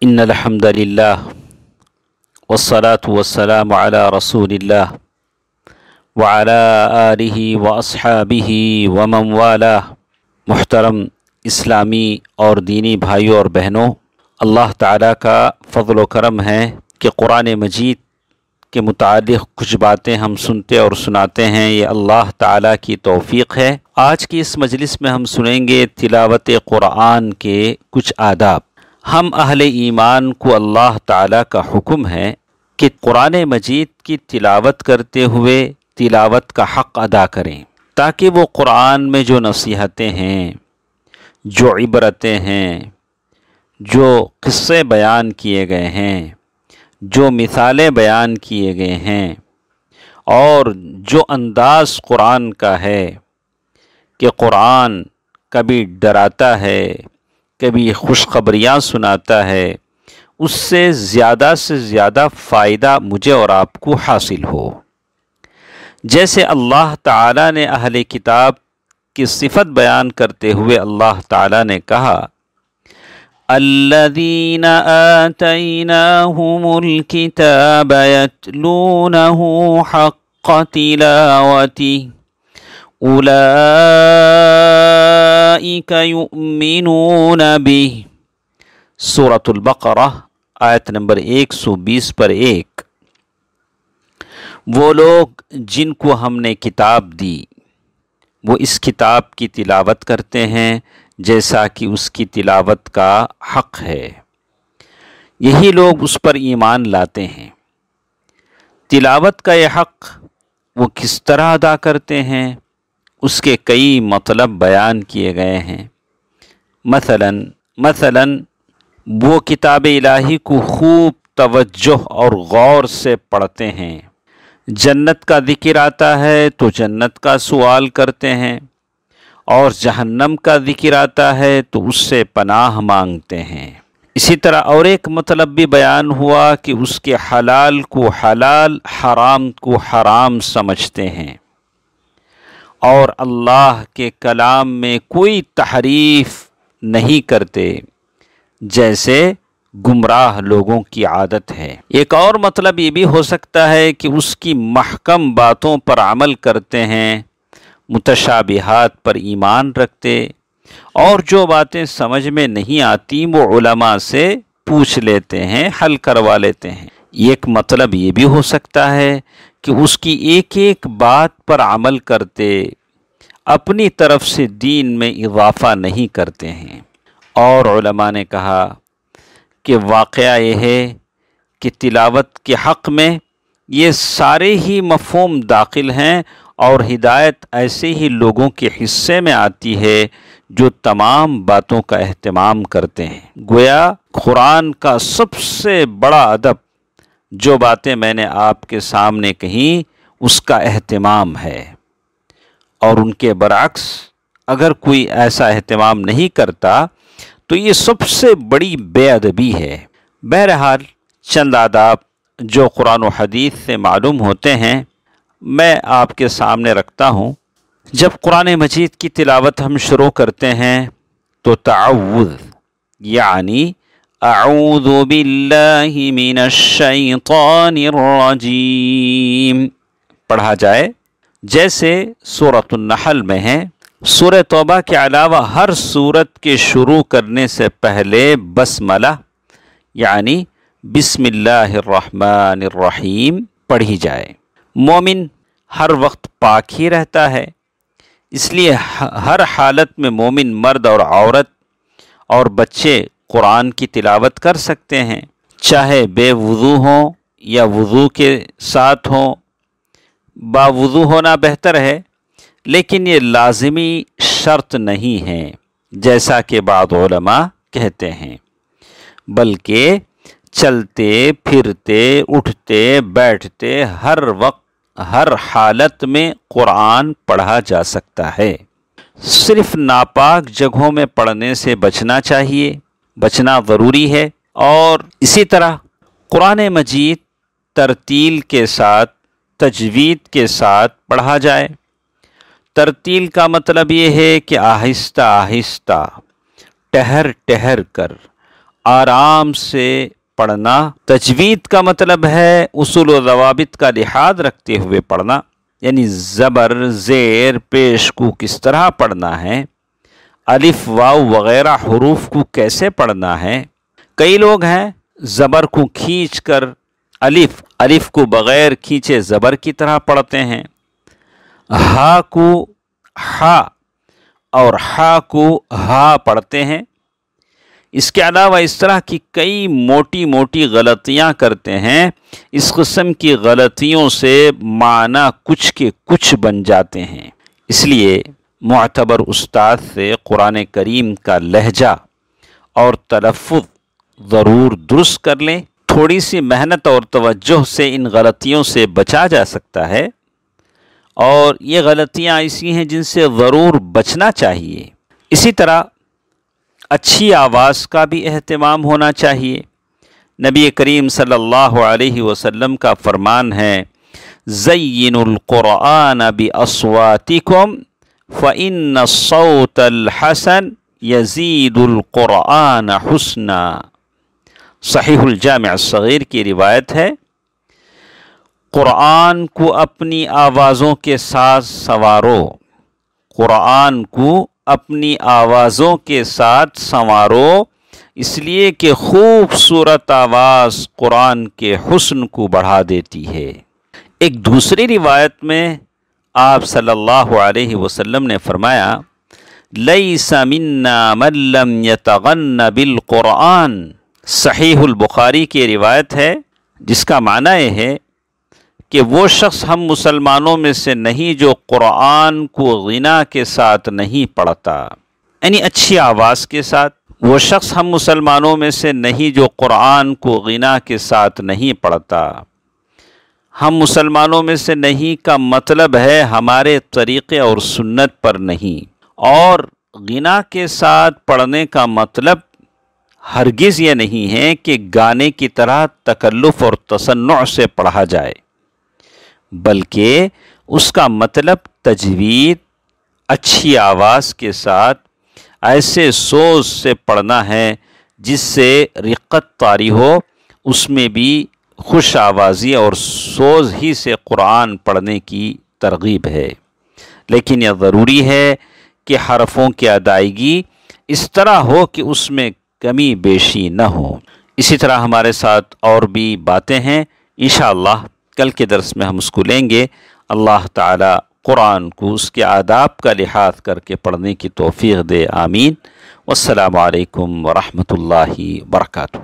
ان الحمد للہ والصلاة والسلام علی رسول اللہ وعلی آلہ واصحابہ ومن والاه۔ محترم اسلامی اور دینی بھائیوں اور بہنوں، اللہ تعالیٰ کا فضل و کرم ہے کہ قرآن مجید کے متعلق کچھ باتیں ہم سنتے اور سناتے ہیں، یہ اللہ تعالیٰ کی توفیق ہے۔ آج کی اس مجلس میں ہم سنیں گے تلاوت قرآن کے کچھ آداب۔ ہم اہل ایمان کو اللہ تعالیٰ کا حکم ہے کہ قرآن مجید کی تلاوت کرتے ہوئے تلاوت کا حق ادا کریں، تاکہ وہ قرآن میں جو نصیحتیں ہیں، جو عبرتیں ہیں، جو قصے بیان کیے گئے ہیں، جو مثالیں بیان کیے گئے ہیں، اور جو انداز قرآن کا ہے کہ قرآن کبھی ڈراتا ہے، کبھی خوشخبریاں سناتا ہے، اس سے زیادہ فائدہ مجھے اور آپ کو حاصل ہو۔ جیسے اللہ تعالیٰ نے اہل کتاب کی صفت بیان کرتے ہوئے اللہ تعالیٰ نے کہا الذین آتیناہم الکتاب یتلونہ حق تلاوتہ اولئک یؤمنون بہ۔ سورۃ البقرہ آیت نمبر 120 پر 1۔ وہ لوگ جن کو ہم نے کتاب دی وہ اس کتاب کی تلاوت کرتے ہیں جیسا کہ اس کی تلاوت کا حق ہے، یہی لوگ اس پر ایمان لاتے ہیں۔ تلاوت کا یہ حق وہ کس طرح ادا کرتے ہیں، اس کے کئی مطلب بیان کیے گئے ہیں۔ مثلاً وہ کتاب الہی کو خوب توجہ اور غور سے پڑھتے ہیں، جنت کا ذکر آتا ہے تو جنت کا سوال کرتے ہیں، اور جہنم کا ذکر آتا ہے تو اس سے پناہ مانگتے ہیں۔ اسی طرح اور ایک مطلب بھی بیان ہوا کہ اس کے حلال کو حلال، حرام کو حرام سمجھتے ہیں، اور اللہ کے کلام میں کوئی تحریف نہیں کرتے جیسے گمراہ لوگوں کی عادت ہے۔ ایک اور مطلب یہ بھی ہو سکتا ہے کہ اس کی محکم باتوں پر عمل کرتے ہیں، متشابہات پر ایمان رکھتے، اور جو باتیں سمجھ میں نہیں آتی وہ علماء سے پوچھ لیتے ہیں، حل کروا لیتے ہیں۔ ایک مطلب یہ بھی ہو سکتا ہے کہ اس کی ایک ایک بات پر عمل کرتے، اپنی طرف سے دین میں اضافہ نہیں کرتے ہیں۔ اور علماء نے کہا کہ واقعہ یہ ہے کہ تلاوت کے حق میں یہ سارے ہی مفہوم داخل ہیں، اور ہدایت ایسے ہی لوگوں کے حصے میں آتی ہے جو تمام باتوں کا اہتمام کرتے ہیں۔ گویا قرآن کا سب سے بڑا ادب جو باتیں میں نے آپ کے سامنے کہیں اس کا اہتمام ہے، اور ان کے برعکس اگر کوئی ایسا اہتمام نہیں کرتا تو یہ سب سے بڑی بے ادبی ہے۔ بہرحال چند آداب جو قرآن و حدیث سے معلوم ہوتے ہیں میں آپ کے سامنے رکھتا ہوں۔ جب قرآن مجید کی تلاوت ہم شروع کرتے ہیں تو تعوذ یعنی اعوذ باللہ من الشیطان الرجیم پڑھا جائے، جیسے سورۃ النحل میں ہے۔ سورہ توبہ کے علاوہ ہر سورت کے شروع کرنے سے پہلے بسملہ یعنی بسم اللہ الرحمن الرحیم پڑھی جائے۔ مومن ہر وقت پاک ہی رہتا ہے، اس لیے ہر حالت میں مومن مرد اور عورت اور بچے قرآن کی تلاوت کر سکتے ہیں، چاہے بے وضو ہوں یا وضو کے ساتھ ہوں۔ با وضو ہونا بہتر ہے، لیکن یہ لازمی شرط نہیں ہے جیسا کہ بعض علماء کہتے ہیں، بلکہ چلتے پھرتے اٹھتے بیٹھتے ہر وقت ہر حالت میں قرآن پڑھا جا سکتا ہے۔ صرف ناپاک جگہوں میں پڑھنے سے بچنا ضروری ہے۔ اور اسی طرح قرآن مجید ترتیل کے ساتھ، تجوید کے ساتھ پڑھا جائے۔ ترتیل کا مطلب یہ ہے کہ آہستہ آہستہ، ٹہر ٹہر کر آرام سے پڑھنا۔ تجوید کا مطلب ہے اصول و ضوابط کا لحاظ رکھتے ہوئے پڑھنا، یعنی زبر، زیر، پیش کو کس طرح پڑھنا ہے، الف، واو وغیرہ حروف کو کیسے پڑھنا ہے۔ کئی لوگ ہیں زبر کو کھینچ کر الف کو بغیر کھینچے زبر کی طرح پڑھتے ہیں، ہا کو ہا اور ہا کو ہا پڑھتے ہیں۔ اس کے علاوہ اس طرح کی کئی موٹی موٹی غلطیاں کرتے ہیں۔ اس قسم کی غلطیوں سے معنی کچھ کے کچھ بن جاتے ہیں۔ اس لیے معتبر استاد سے قرآن کریم کا لہجہ اور تلفظ ضرور درست کر لیں۔ تھوڑی سی محنت اور توجہ سے ان غلطیوں سے بچا جا سکتا ہے، اور یہ غلطیاں ایسی ہیں جن سے ضرور بچنا چاہیے۔ اسی طرح اچھی آواز کا بھی اہتمام ہونا چاہیے۔ نبی کریم صلی اللہ علیہ وسلم کا فرمان ہے، زینوا القرآن باصواتکم فإن الصوت الحسن یزید القرآن حسنا۔ صحیح الجامع الصغیر کی روایت ہے، قرآن کو اپنی آوازوں کے ساتھ سنوارو، قرآن کو اپنی آوازوں کے ساتھ سنوارو، اس لیے کہ خوبصورت آواز قرآن کے حسن کو بڑھا دیتی ہے۔ ایک دوسری روایت میں آپ صلی اللہ علیہ وسلم نے فرمایا، لیس منا من لم یتغن بالقرآن۔ صحیح البخاری کی روایت ہے جس کا معنی یہ ہے کہ وہ شخص ہم مسلمانوں میں سے نہیں جو قرآن کو غنا کے ساتھ نہیں پڑھتا، یعنی اچھی آواز کے ساتھ۔ وہ شخص ہم مسلمانوں میں سے نہیں جو قرآن کو غنا کے ساتھ نہیں پڑھتا۔ ہم مسلمانوں میں سے نہیں کا مطلب ہے ہمارے طریقے اور سنت پر نہیں، اور غنا کے ساتھ پڑھنے کا مطلب ہرگز یہ نہیں ہے کہ گانے کی طرح تکلف اور تصنع سے پڑھا جائے، بلکہ اس کا مطلب تجوید، اچھی آواز کے ساتھ ایسے سوز سے پڑھنا ہے جس سے رقت طاری ہو، اس میں بھی خوش آوازی اور سوز ہی سے قرآن پڑھنے کی ترغیب ہے۔ لیکن یہ ضروری ہے کہ حرفوں کی ادائیگی اس طرح ہو کہ اس میں کمی بیشی نہ ہو۔ اسی طرح ہمارے ساتھ اور بھی باتیں ہیں، انشاءاللہ کل کے درس میں ہم اس کو لیں گے۔ اللہ تعالی قرآن کو اس کے آداب کا لحاظ کر کے پڑھنے کی توفیق دے، آمین۔ والسلام علیکم ورحمۃ اللہ وبرکاتہ۔